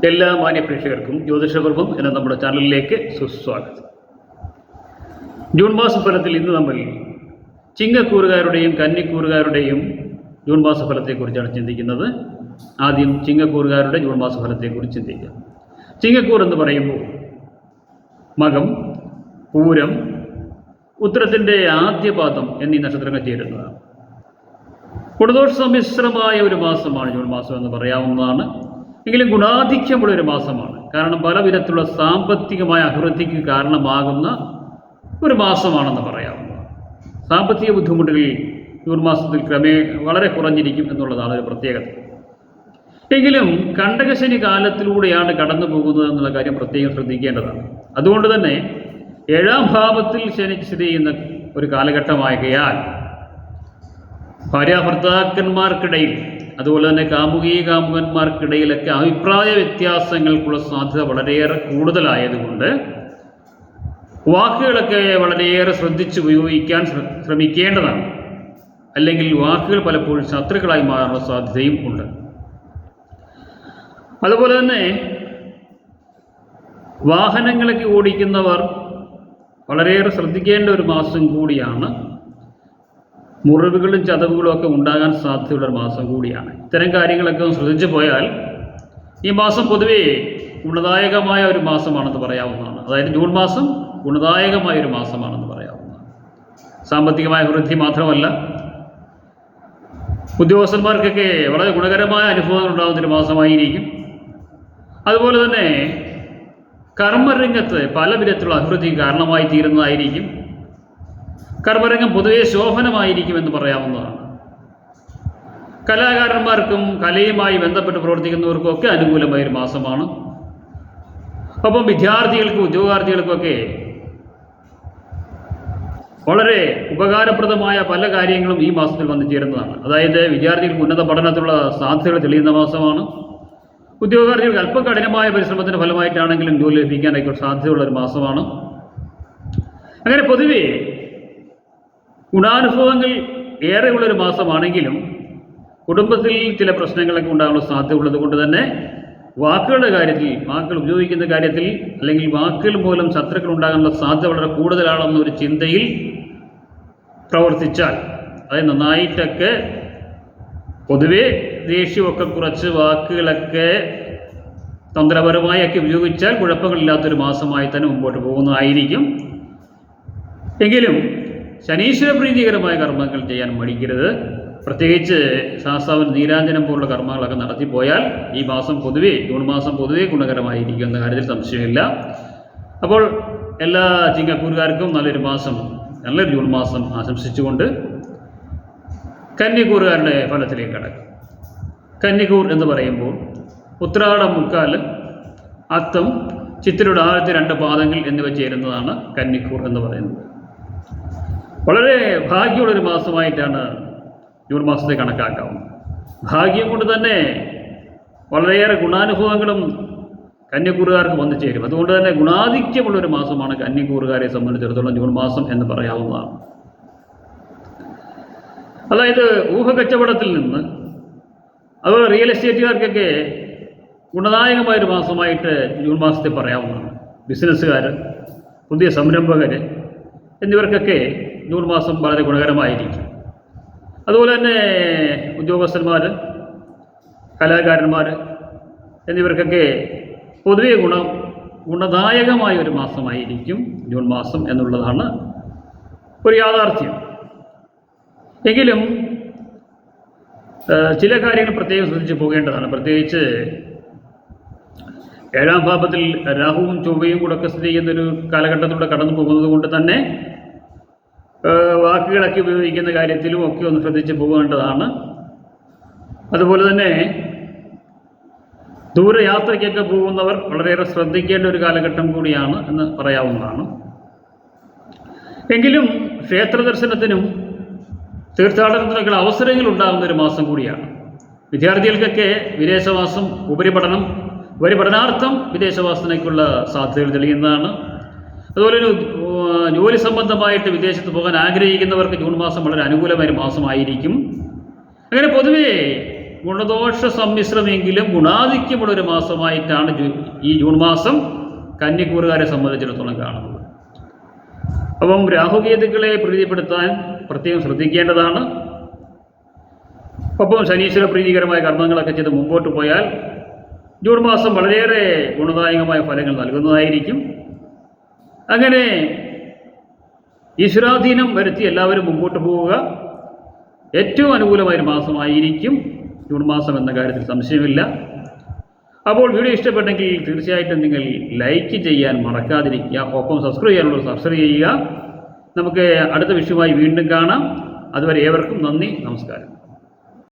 എല്ലാ മാന്യ പ്രേക്ഷകർക്കും ജ്യോതിഷപർവം എന്ന നമ്മുടെ ചാനലിലേക്ക് സുസ്വാഗതം. ജൂൺ മാസ ഫലത്തിൽ ഇന്ന് നമ്മൾ ചിങ്ങക്കൂറുകാരുടെയും കന്നിക്കൂറുകാരുടെയും ജൂൺ മാസ ഫലത്തെക്കുറിച്ചാണ് ചിന്തിക്കുന്നത്. ആദ്യം ചിങ്ങക്കൂറുകാരുടെ ജൂൺ മാസ ഫലത്തെക്കുറിച്ച് ചിന്തിക്കാം. ചിങ്ങക്കൂർ എന്ന് പറയുമ്പോൾ മകം, പൂരം, ഉത്തരത്തിൻ്റെ ആദ്യപാദം എന്നീ നക്ഷത്രങ്ങൾ ചേരുന്നതാണ്. ഗുണദോഷ സമ്മിശ്രമായ ഒരു മാസമാണ് ജൂൺ മാസം എന്ന് പറയാവുന്നതാണ്. എങ്കിലും ഗുണാധിക്യമുള്ളൊരു മാസമാണ്. കാരണം പല വിധത്തിലുള്ള സാമ്പത്തികമായ അഭിവൃദ്ധിക്ക് കാരണമാകുന്ന ഒരു മാസമാണെന്ന് പറയാവുന്നതാണ്. സാമ്പത്തിക ബുദ്ധിമുട്ടുകൾ ജൂൺ മാസത്തിൽ വളരെ കുറഞ്ഞിരിക്കും എന്നുള്ളതാണ് ഒരു പ്രത്യേകത. എങ്കിലും കണ്ടകശനി കാലത്തിലൂടെയാണ് കടന്നു പോകുന്നത് എന്നുള്ള കാര്യം പ്രത്യേകം ശ്രദ്ധിക്കേണ്ടതാണ്. അതുകൊണ്ട് തന്നെ 7ാം ഭാവത്തിൽ ശനി സ്ഥിതി ചെയ്യുന്ന ഒരു കാലഘട്ടമാകയാൽ ഭാര്യാഭർത്താക്കന്മാർക്കിടയിൽ, അതുപോലെ തന്നെ കാമുകന്മാർക്കിടയിലൊക്കെ അഭിപ്രായ വ്യത്യാസങ്ങൾക്കുള്ള സാധ്യത വളരെയേറെ കൂടുതലായതുകൊണ്ട് വാക്കുകളൊക്കെ വളരെയേറെ ശ്രദ്ധിച്ച് ഉപയോഗിക്കാൻ ശ്രമിക്കേണ്ടതാണ്. അല്ലെങ്കിൽ വാക്കുകൾ പലപ്പോഴും ശത്രുക്കളായി മാറാനുള്ള സാധ്യതയും ഉണ്ട്. അതുപോലെ തന്നെ വാഹനങ്ങളൊക്കെ ഓടിക്കുന്നവർ വളരെയേറെ ശ്രദ്ധിക്കേണ്ട ഒരു മാസം കൂടിയാണ്. മുറിവുകളും ചതവുകളും ഒക്കെ ഉണ്ടാകാൻ സാധ്യതയുള്ളൊരു മാസം കൂടിയാണ്. ഇത്തരം കാര്യങ്ങളൊക്കെ ഒന്ന് ശ്രദ്ധിച്ചു പോയാൽ ഈ മാസം പൊതുവേ ഗുണദായകമായ ഒരു മാസമാണെന്ന് പറയാവുന്നതാണ്. അതായത് ജൂൺ മാസം ഗുണദായകമായ ഒരു മാസമാണെന്ന് പറയാവുന്നതാണ്. സാമ്പത്തികമായ വൃദ്ധി മാത്രമല്ല, ഉദ്യോഗസ്ഥന്മാർക്കൊക്കെ വളരെ ഗുണകരമായ അനുഭവങ്ങൾ ഉണ്ടാകുന്നൊരു മാസമായിരിക്കും. അതുപോലെ തന്നെ കർമ്മരംഗത്ത് പല വിധത്തിലുള്ള അഭിവൃദ്ധിക്ക് കാരണമായി തീരുന്നതായിരിക്കും. കർമ്മരംഗം പൊതുവെ ശോഭനമായിരിക്കുമെന്ന് പറയാവുന്നതാണ്. കലാകാരന്മാർക്കും കലയുമായി ബന്ധപ്പെട്ട് പ്രവർത്തിക്കുന്നവർക്കും ഒക്കെ അനുകൂലമായൊരു മാസമാണ്. ഒപ്പം വിദ്യാർത്ഥികൾക്കും ഉദ്യോഗാർത്ഥികൾക്കൊക്കെ വളരെ ഉപകാരപ്രദമായ പല കാര്യങ്ങളും ഈ മാസത്തിൽ വന്നു ചേരുന്നതാണ്. അതായത് വിദ്യാർത്ഥികൾക്ക് ഉന്നത പഠനത്തിലുള്ള സാധ്യതകൾ തെളിയുന്ന മാസമാണ്. ഉദ്യോഗാർത്ഥികൾക്ക് അല്പം കഠിനമായ പരിശ്രമത്തിൻ്റെ ഫലമായിട്ടാണെങ്കിലും ജോലി ലഭിക്കാനൊക്കെ സാധ്യതയുള്ളൊരു മാസമാണ്. അങ്ങനെ പൊതുവേ ഗുണാനുഭവങ്ങൾ ഏറെയുള്ളൊരു മാസമാണെങ്കിലും കുടുംബത്തിൽ ചില പ്രശ്നങ്ങളൊക്കെ ഉണ്ടാകാനുള്ള സാധ്യത ഉള്ളത് കൊണ്ട് തന്നെ വാക്കുകളുടെ കാര്യത്തിൽ, വാക്കുകൾ ഉപയോഗിക്കുന്ന കാര്യത്തിൽ, അല്ലെങ്കിൽ വാക്കുകൾ മൂലം ശത്രുക്കൾ ഉണ്ടാകാനുള്ള സാധ്യത വളരെ കൂടുതലാണെന്നൊരു ചിന്തയിൽ പ്രവർത്തിച്ചാൽ, അതായത് നന്നായിട്ടൊക്കെ പൊതുവെ ദേഷ്യമൊക്കെ കുറച്ച് വാക്കുകളൊക്കെ തന്ത്രപരമായൊക്കെ ഉപയോഗിച്ചാൽ കുഴപ്പങ്ങളില്ലാത്തൊരു മാസമായി തന്നെ മുമ്പോട്ട് പോകുന്നതായിരിക്കും. എങ്കിലും ശനീശ്വര പ്രീതികരമായ കർമ്മങ്ങൾ ചെയ്യാൻ മടിക്കരുത്. പ്രത്യേകിച്ച് ശാസ്താവിന് നീരാഞ്ജനം പോലുള്ള കർമ്മങ്ങളൊക്കെ നടത്തിപ്പോയാൽ ഈ മാസം പൊതുവേ, ജൂൺ മാസം പൊതുവേ ഗുണകരമായിരിക്കും എന്ന കാര്യത്തിൽ സംശയമില്ല. അപ്പോൾ എല്ലാ ചിങ്ങക്കൂറുകാർക്കും നല്ലൊരു മാസം, നല്ലൊരു ജൂൺ മാസം ആശംസിച്ചുകൊണ്ട് കന്നിക്കൂറുകാരുടെ ഫലത്തിലേക്ക് കടക്കും. കന്നിക്കൂർ എന്ന് പറയുമ്പോൾ ഉത്രാടം മുക്കാൽ, അത്തം, ചിത്തിരയുടെ ആദ്യത്തെ 2 പാദങ്ങൾ എന്നിവ ചേരുന്നതാണ് കന്നിക്കൂർ എന്ന് പറയുന്നത്. വളരെ ഭാഗ്യമുള്ളൊരു മാസമായിട്ടാണ് ജൂൺ മാസത്തെ കണക്കാക്കാവുന്നത്. ഭാഗ്യം കൊണ്ട് തന്നെ വളരെയേറെ ഗുണാനുഭവങ്ങളും കന്നിക്കൂറുകാർക്ക് വന്നു ചേരും. അതുകൊണ്ട് തന്നെ ഗുണാധിക്യമുള്ളൊരു മാസമാണ് കന്നിക്കൂറുകാരെ സംബന്ധിച്ചിടത്തോളം ജൂൺ മാസം എന്ന് പറയാവുന്നതാണ്. അതായത് ഊഹക്കച്ചവടത്തിൽ നിന്ന്, അതുപോലെ റിയൽ എസ്റ്റേറ്റുകാർക്കൊക്കെ ഗുണദായകമായൊരു മാസമായിട്ട് ജൂൺ മാസത്തെ പറയാവുന്നതാണ്. ബിസിനസ്സുകാർ, പുതിയ സംരംഭകർ എന്നിവർക്കൊക്കെ ജൂൺ മാസം വളരെ ഗുണകരമായിരിക്കും. അതുപോലെ തന്നെ ഉദ്യോഗസ്ഥന്മാർ, കലാകാരന്മാർ എന്നിവർക്കൊക്കെ പൊതുവെ ഗുണദായകമായ ഒരു മാസമായിരിക്കും ജൂൺ മാസം എന്നുള്ളതാണ് ഒരു യാഥാർത്ഥ്യം. എങ്കിലും ചില കാര്യങ്ങൾ പ്രത്യേകം ശ്രദ്ധിച്ച് പോകേണ്ടതാണ്. പ്രത്യേകിച്ച് 7ാം ഭാവത്തിൽ രാഹുവും ചൊവ്വയും കൂടെ ഒക്കെ സ്ഥിതി ചെയ്യുന്നൊരു കാലഘട്ടത്തിലൂടെ കടന്നു പോകുന്നത് കൊണ്ട് തന്നെ വാക്കുകളൊക്കെ ഉപയോഗിക്കുന്ന കാര്യത്തിലും ഒക്കെ ഒന്ന് ശ്രദ്ധിച്ച് പോകേണ്ടതാണ്. അതുപോലെ തന്നെ ദൂരയാത്രയ്ക്കൊക്കെ പോകുന്നവർ വളരെയേറെ ശ്രദ്ധിക്കേണ്ട ഒരു കാലഘട്ടം കൂടിയാണ് എന്ന് പറയാവുന്നതാണ്. എങ്കിലും ക്ഷേത്ര ദർശനത്തിനും തീർത്ഥാടനത്തിനൊക്കെ അവസരങ്ങൾ ഉണ്ടാകുന്ന ഒരു മാസം കൂടിയാണ്. വിദ്യാർത്ഥികൾക്കൊക്കെ വിദേശവാസം, ഉപരിപഠനാർത്ഥം വിദേശവാസത്തിനേക്കുള്ള സാധ്യതകൾ തെളിയുന്നതാണ്. അതുപോലെ ജോലി സംബന്ധമായിട്ട് വിദേശത്ത് പോകാൻ ആഗ്രഹിക്കുന്നവർക്ക് ജൂൺ മാസം വളരെ അനുകൂലമായ ഒരു മാസമായിരിക്കും. അങ്ങനെ പൊതുവേ ഗുണദോഷ സമ്മിശ്രമെങ്കിലും ഗുണാധിക്യമുള്ളൊരു മാസമായിട്ടാണ് ഈ ജൂൺ മാസം കന്നിക്കൂറുകാരെ സംബന്ധിച്ചിടത്തോളം കാണുന്നത്. അപ്പം രാഹുകേതുക്കളെ പ്രീതിപ്പെടുത്താൻ പ്രത്യേകം ശ്രദ്ധിക്കേണ്ടതാണ്. ഒപ്പം ശനീശ്വര പ്രീതികരമായ കർമ്മങ്ങളൊക്കെ ചെയ്ത് മുമ്പോട്ട് പോയാൽ ജൂൺ മാസം വളരെയേറെ ഗുണദായകമായ ഫലങ്ങൾ നൽകുന്നതായിരിക്കും. അങ്ങനെ ഈശ്വരാധീനം വരുത്തി എല്ലാവരും മുമ്പോട്ട് പോവുക. ഏറ്റവും അനുകൂലമായൊരു മാസമായിരിക്കും ജൂൺ മാസം എന്ന കാര്യത്തിൽ സംശയമില്ല. അപ്പോൾ വീഡിയോ ഇഷ്ടപ്പെട്ടെങ്കിൽ തീർച്ചയായിട്ടും നിങ്ങൾ ലൈക്ക് ചെയ്യാൻ മറക്കാതിരിക്കുക. ഒപ്പം സബ്സ്ക്രൈബ് ചെയ്യാനുള്ളത് സബ്സ്ക്രൈബ് ചെയ്യുക. നമുക്ക് അടുത്ത വിഷയമായി വീണ്ടും കാണാം. അതുവരെ ഏവർക്കും നന്ദി, നമസ്കാരം.